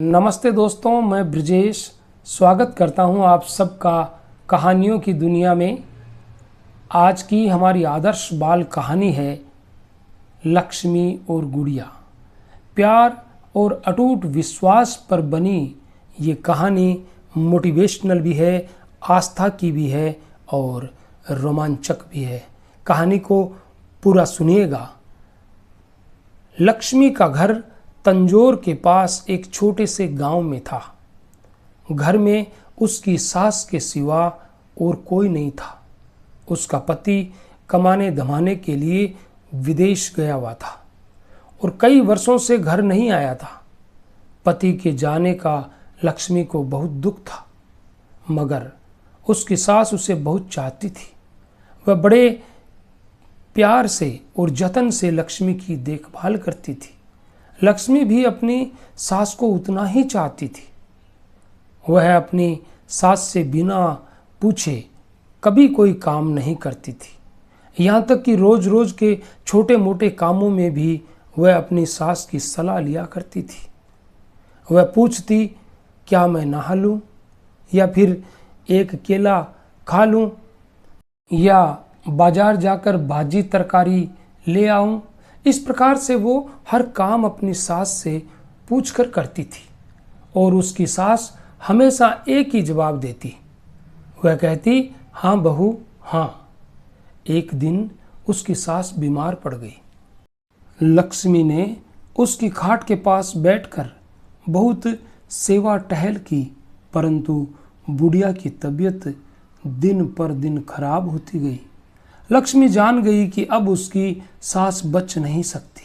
नमस्ते दोस्तों, मैं ब्रजेश स्वागत करता हूं आप सबका कहानियों की दुनिया में। आज की हमारी आदर्श बाल कहानी है लक्ष्मी और गुड़िया। प्यार और अटूट विश्वास पर बनी ये कहानी मोटिवेशनल भी है, आस्था की भी है और रोमांचक भी है। कहानी को पूरा सुनिएगा। लक्ष्मी का घर तंजौर के पास एक छोटे से गांव में था। घर में उसकी सास के सिवा और कोई नहीं था। उसका पति कमाने धमाने के लिए विदेश गया हुआ था और कई वर्षों से घर नहीं आया था। पति के जाने का लक्ष्मी को बहुत दुख था, मगर उसकी सास उसे बहुत चाहती थी। वह बड़े प्यार से और जतन से लक्ष्मी की देखभाल करती थी। लक्ष्मी भी अपनी सास को उतना ही चाहती थी। वह अपनी सास से बिना पूछे कभी कोई काम नहीं करती थी। यहाँ तक कि रोज रोज के छोटे मोटे कामों में भी वह अपनी सास की सलाह लिया करती थी। वह पूछती, क्या मैं नहा लूँ या फिर एक केला खा लूँ या बाजार जाकर भाजी तरकारी ले आऊँ। इस प्रकार से वो हर काम अपनी सास से पूछकर करती थी और उसकी सास हमेशा एक ही जवाब देती। वह कहती, हाँ बहू हाँ। एक दिन उसकी सास बीमार पड़ गई। लक्ष्मी ने उसकी खाट के पास बैठकर बहुत सेवा टहल की, परंतु बुढ़िया की तबीयत दिन पर दिन खराब होती गई। लक्ष्मी जान गई कि अब उसकी सास बच नहीं सकती।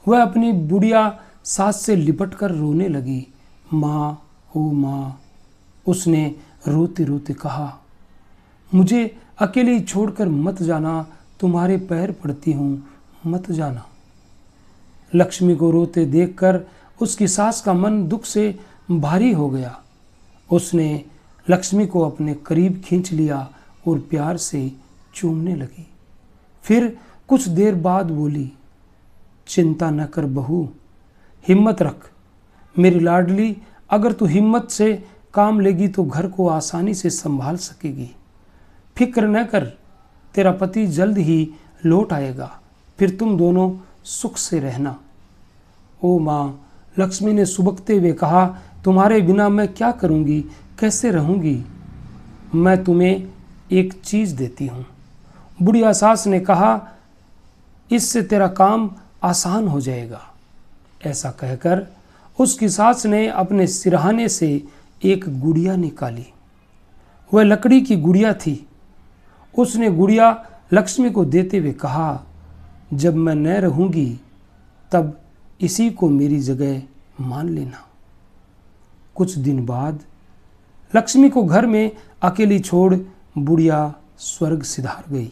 वह अपनी बुढ़िया सास से लिपटकर रोने लगी। माँ ओ माँ, उसने रोते रोते कहा, मुझे अकेले छोड़कर मत जाना, तुम्हारे पैर पड़ती हूँ, मत जाना। लक्ष्मी को रोते देखकर उसकी सास का मन दुख से भारी हो गया। उसने लक्ष्मी को अपने करीब खींच लिया और प्यार से चूमने लगी। फिर कुछ देर बाद बोली, चिंता न कर बहू, हिम्मत रख मेरी लाडली। अगर तू हिम्मत से काम लेगी तो घर को आसानी से संभाल सकेगी। फिक्र न कर, तेरा पति जल्द ही लौट आएगा, फिर तुम दोनों सुख से रहना। ओ माँ, लक्ष्मी ने सुबकते हुए कहा, तुम्हारे बिना मैं क्या करूँगी, कैसे रहूँगी। मैं तुम्हें एक चीज़ देती हूँ। बुढ़िया सास ने कहा, इससे तेरा काम आसान हो जाएगा। ऐसा कहकर उसकी सास ने अपने सिरहाने से एक गुड़िया निकाली। वह लकड़ी की गुड़िया थी। उसने गुड़िया लक्ष्मी को देते हुए कहा, जब मैं न रहूँगी तब इसी को मेरी जगह मान लेना। कुछ दिन बाद लक्ष्मी को घर में अकेली छोड़ बुढ़िया स्वर्ग सिधार गई।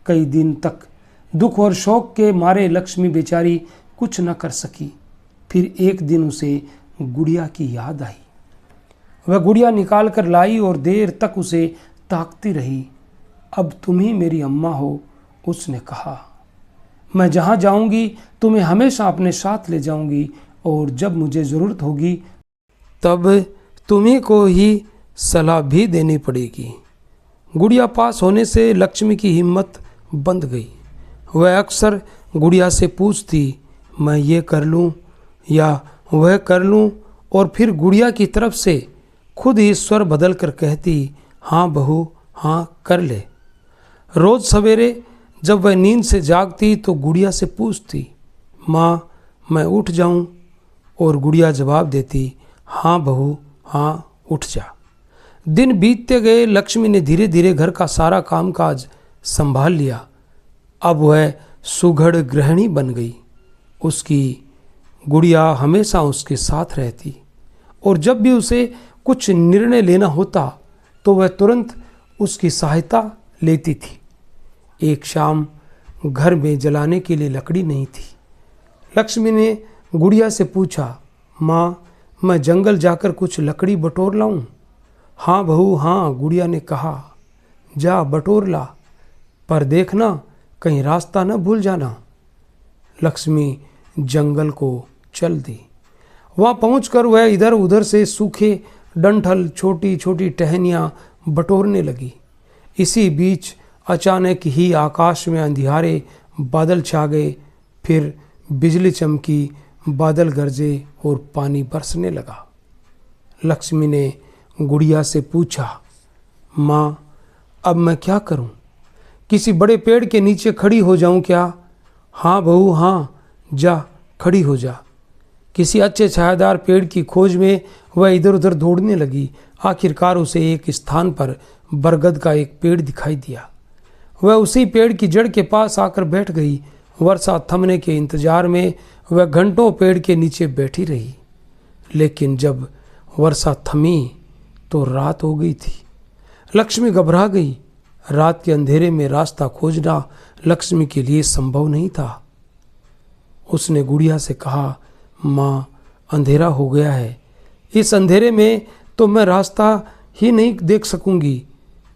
कई दिन तक दुख और शोक के मारे लक्ष्मी बेचारी कुछ न कर सकी। फिर एक दिन उसे गुड़िया की याद आई। वह गुड़िया निकाल कर लाई और देर तक उसे ताकती रही। अब तुम ही मेरी अम्मा हो, उसने कहा। मैं जहाँ जाऊँगी तुम्हें हमेशा अपने साथ ले जाऊँगी और जब मुझे ज़रूरत होगी तब तुम्ही को ही सलाह भी देनी पड़ेगी। गुड़िया पास होने से लक्ष्मी की हिम्मत बंध गई। वह अक्सर गुड़िया से पूछती, मैं ये कर लूँ या वह कर लूँ, और फिर गुड़िया की तरफ से खुद ही स्वर बदल कर कहती, हाँ बहू हाँ कर ले। रोज़ सवेरे जब वह नींद से जागती तो गुड़िया से पूछती, माँ मैं उठ जाऊँ, और गुड़िया जवाब देती, हाँ बहू हाँ उठ जा। दिन बीतते गए। लक्ष्मी ने धीरे धीरे घर का सारा कामकाज संभाल लिया। अब वह सुघड़ गृहिणी बन गई। उसकी गुड़िया हमेशा उसके साथ रहती और जब भी उसे कुछ निर्णय लेना होता तो वह तुरंत उसकी सहायता लेती थी। एक शाम घर में जलाने के लिए लकड़ी नहीं थी। लक्ष्मी ने गुड़िया से पूछा, माँ मैं जंगल जाकर कुछ लकड़ी बटोर लाऊं? हाँ बहू हाँ, गुड़िया ने कहा। जा बटोर ला, पर देखना कहीं रास्ता न भूल जाना। लक्ष्मी जंगल को चल दी। वहाँ पहुंचकर वह इधर उधर से सूखे डंठल, छोटी छोटी टहनियाँ बटोरने लगी। इसी बीच अचानक ही आकाश में अंधियारे बादल छा गए, फिर बिजली चमकी, बादल गरजे और पानी बरसने लगा। लक्ष्मी ने गुड़िया से पूछा, माँ अब मैं क्या करूं? किसी बड़े पेड़ के नीचे खड़ी हो जाऊं क्या? हाँ बहू हाँ, जा खड़ी हो जा। किसी अच्छे छायादार पेड़ की खोज में वह इधर उधर दौड़ने लगी। आखिरकार उसे एक स्थान पर बरगद का एक पेड़ दिखाई दिया। वह उसी पेड़ की जड़ के पास आकर बैठ गई। वर्षा थमने के इंतजार में वह घंटों पेड़ के नीचे बैठी रही, लेकिन जब वर्षा थमी तो रात हो गई थी। लक्ष्मी घबरा गई। रात के अंधेरे में रास्ता खोजना लक्ष्मी के लिए संभव नहीं था। उसने गुड़िया से कहा, माँ अंधेरा हो गया है, इस अंधेरे में तो मैं रास्ता ही नहीं देख सकूंगी।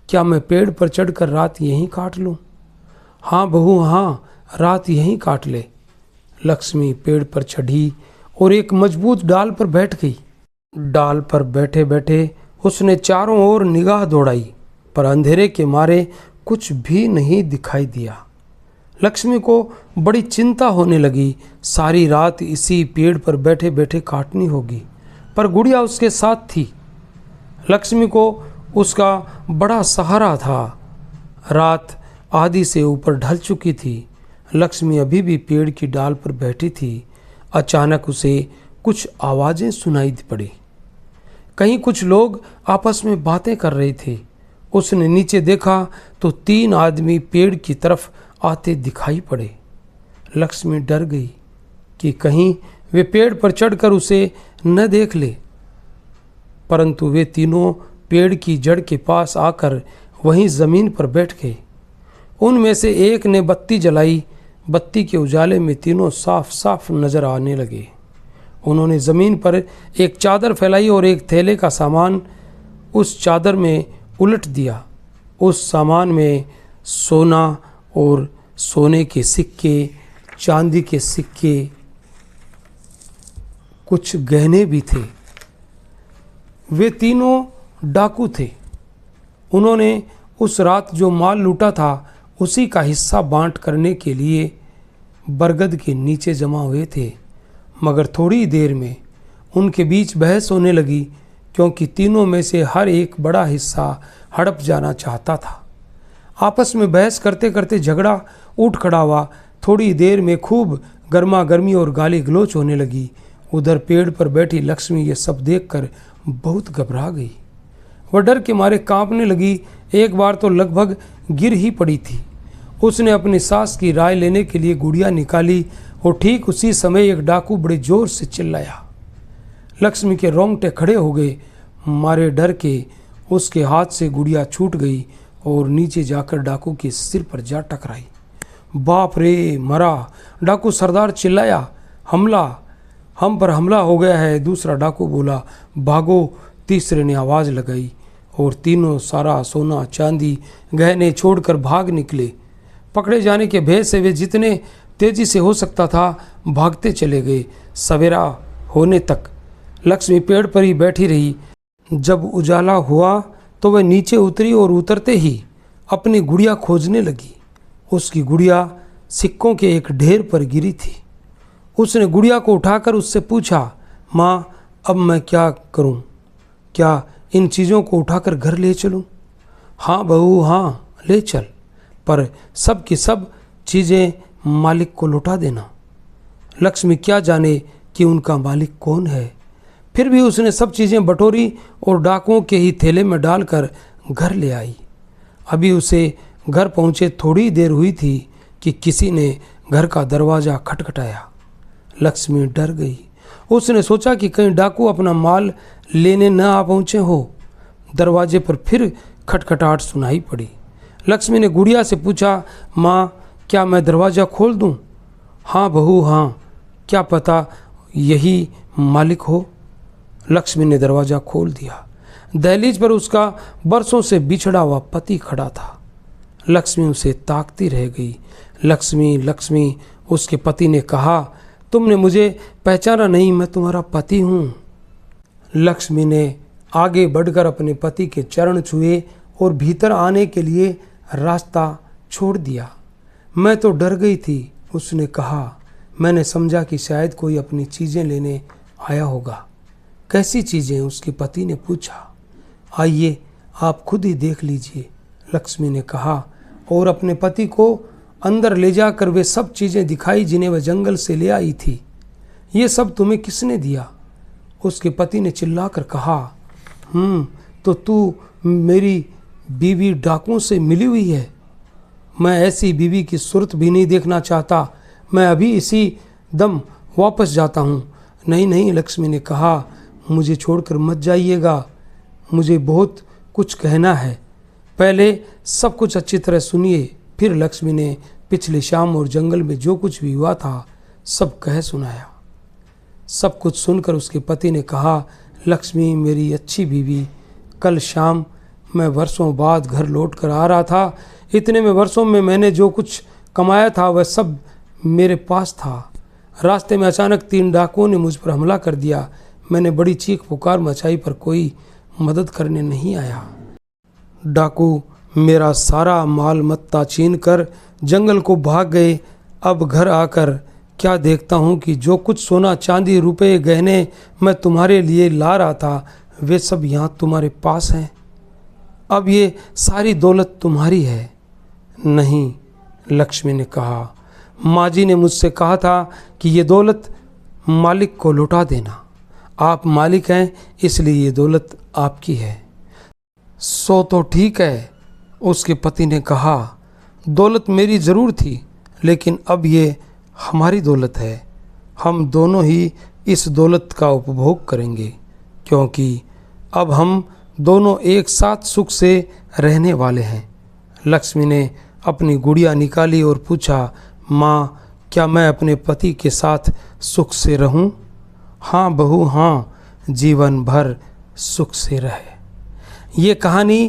क्या मैं पेड़ पर चढ़कर रात यहीं काट लूं? हाँ बहू हाँ, रात यहीं काट ले। लक्ष्मी पेड़ पर चढ़ी और एक मजबूत डाल पर बैठ गई। डाल पर बैठे बैठे उसने चारों ओर निगाह दौड़ाई, पर अंधेरे के मारे कुछ भी नहीं दिखाई दिया। लक्ष्मी को बड़ी चिंता होने लगी। सारी रात इसी पेड़ पर बैठे बैठे काटनी होगी, पर गुड़िया उसके साथ थी। लक्ष्मी को उसका बड़ा सहारा था। रात आधी से ऊपर ढल चुकी थी। लक्ष्मी अभी भी पेड़ की डाल पर बैठी थी। अचानक उसे कुछ आवाज़ें सुनाई पड़ी। कहीं कुछ लोग आपस में बातें कर रहे थे। उसने नीचे देखा तो 3 आदमी पेड़ की तरफ आते दिखाई पड़े। लक्ष्मी डर गई कि कहीं वे पेड़ पर चढ़कर उसे न देख ले, परंतु वे तीनों पेड़ की जड़ के पास आकर वहीं जमीन पर बैठ गए। उनमें से एक ने बत्ती जलाई। बत्ती के उजाले में तीनों साफ साफ नजर आने लगे। उन्होंने जमीन पर एक चादर फैलाई और एक थैले का सामान उस चादर में उलट दिया। उस सामान में सोना और सोने के सिक्के, चांदी के सिक्के, कुछ गहने भी थे। वे तीनों डाकू थे। उन्होंने उस रात जो माल लूटा था उसी का हिस्सा बांट करने के लिए बरगद के नीचे जमा हुए थे। मगर थोड़ी देर में उनके बीच बहस होने लगी, क्योंकि तीनों में से हर एक बड़ा हिस्सा हड़प जाना चाहता था। आपस में बहस करते करते झगड़ा उठ खड़ा हुआ। थोड़ी देर में खूब गर्मा गर्मी और गाली गलौच होने लगी। उधर पेड़ पर बैठी लक्ष्मी ये सब देखकर बहुत घबरा गई। वह डर के मारे कांपने लगी। एक बार तो लगभग गिर ही पड़ी थी। उसने अपनी सास की राय लेने के लिए गुड़िया निकाली और ठीक उसी समय एक डाकू बड़े जोर से चिल्लाया। लक्ष्मी के रोंगटे खड़े हो गए। मारे डर के उसके हाथ से गुड़िया छूट गई और नीचे जाकर डाकू के सिर पर जा टकराई। बाप रे मरा! डाकू सरदार चिल्लाया। हमला, हम पर हमला हो गया है। दूसरा डाकू बोला, भागो। तीसरे ने आवाज़ लगाई और तीनों सारा सोना चांदी गहने छोड़कर भाग निकले। पकड़े जाने के भय से वे जितने तेजी से हो सकता था भागते चले गए। सवेरा होने तक लक्ष्मी पेड़ पर ही बैठी रही। जब उजाला हुआ तो वह नीचे उतरी और उतरते ही अपनी गुड़िया खोजने लगी। उसकी गुड़िया सिक्कों के एक ढेर पर गिरी थी। उसने गुड़िया को उठाकर उससे पूछा, माँ अब मैं क्या करूं? क्या इन चीज़ों को उठाकर घर ले चलूं? हाँ बहू हाँ, ले चल, पर सब की सब चीज़ें मालिक को लौटा देना। लक्ष्मी क्या जाने कि उनका मालिक कौन है। फिर भी उसने सब चीज़ें बटोरी और डाकुओं के ही थैले में डालकर घर ले आई। अभी उसे घर पहुँचे थोड़ी देर हुई थी कि किसी ने घर का दरवाज़ा खटखटाया। लक्ष्मी डर गई। उसने सोचा कि कहीं डाकू अपना माल लेने न आ पहुँचे हो। दरवाजे पर फिर खटखटाहट सुनाई पड़ी। लक्ष्मी ने गुड़िया से पूछा, माँ क्या मैं दरवाज़ा खोल दूँ? हाँ बहू हाँ, क्या पता यही मालिक हो। लक्ष्मी ने दरवाज़ा खोल दिया। दहलीज पर उसका बरसों से बिछड़ा हुआ पति खड़ा था। लक्ष्मी उसे ताकती रह गई। लक्ष्मी लक्ष्मी, उसके पति ने कहा, तुमने मुझे पहचाना नहीं, मैं तुम्हारा पति हूँ। लक्ष्मी ने आगे बढ़कर अपने पति के चरण छुए और भीतर आने के लिए रास्ता छोड़ दिया। मैं तो डर गई थी, उसने कहा। मैंने समझा कि शायद कोई अपनी चीज़ें लेने आया होगा। कैसी चीज़ें? उसके पति ने पूछा। आइए आप खुद ही देख लीजिए, लक्ष्मी ने कहा और अपने पति को अंदर ले जाकर वे सब चीज़ें दिखाई जिन्हें वह जंगल से ले आई थी। ये सब तुम्हें किसने दिया? उसके पति ने चिल्लाकर कहा। तो तू मेरी बीवी डाकुओं से मिली हुई है। मैं ऐसी बीवी की सूरत भी नहीं देखना चाहता। मैं अभी इसी दम वापस जाता हूँ। नहीं नहीं, लक्ष्मी ने कहा, मुझे छोड़कर मत जाइएगा, मुझे बहुत कुछ कहना है। पहले सब कुछ अच्छी तरह सुनिए। फिर लक्ष्मी ने पिछली शाम और जंगल में जो कुछ भी हुआ था सब कह सुनाया। सब कुछ सुनकर उसके पति ने कहा, लक्ष्मी मेरी अच्छी बीवी, कल शाम मैं वर्षों बाद घर लौट कर आ रहा था। इतने में वर्षों में मैंने जो कुछ कमाया था वह सब मेरे पास था। रास्ते में अचानक 3 डाकुओं ने मुझ पर हमला कर दिया। मैंने बड़ी चीख पुकार मचाई पर कोई मदद करने नहीं आया। डाकू मेरा सारा माल मत्ता छीन कर जंगल को भाग गए। अब घर आकर क्या देखता हूँ कि जो कुछ सोना चांदी रुपए गहने मैं तुम्हारे लिए ला रहा था वे सब यहाँ तुम्हारे पास हैं। अब ये सारी दौलत तुम्हारी है। नहीं, लक्ष्मी ने कहा, माँ जी ने मुझसे कहा था कि ये दौलत मालिक को लौटा देना। आप मालिक हैं इसलिए ये दौलत आपकी है। सो तो ठीक है, उसके पति ने कहा। दौलत मेरी ज़रूर थी लेकिन अब ये हमारी दौलत है। हम दोनों ही इस दौलत का उपभोग करेंगे क्योंकि अब हम दोनों एक साथ सुख से रहने वाले हैं। लक्ष्मी ने अपनी गुड़िया निकाली और पूछा, माँ क्या मैं अपने पति के साथ सुख से रहूं? हाँ बहू हाँ, जीवन भर सुख से रहे। ये कहानी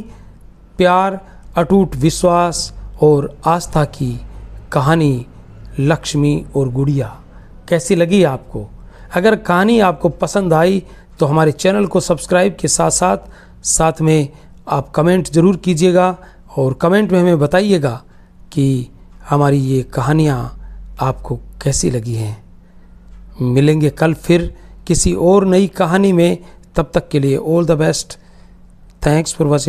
प्यार, अटूट विश्वास और आस्था की कहानी लक्ष्मी और गुड़िया। कैसी लगी आपको? अगर कहानी आपको पसंद आई तो हमारे चैनल को सब्सक्राइब के साथ में आप कमेंट ज़रूर कीजिएगा और कमेंट में हमें बताइएगा कि हमारी ये कहानियाँ आपको कैसी लगी हैं। मिलेंगे कल फिर किसी और नई कहानी में। तब तक के लिए all the best. Thanks for watching.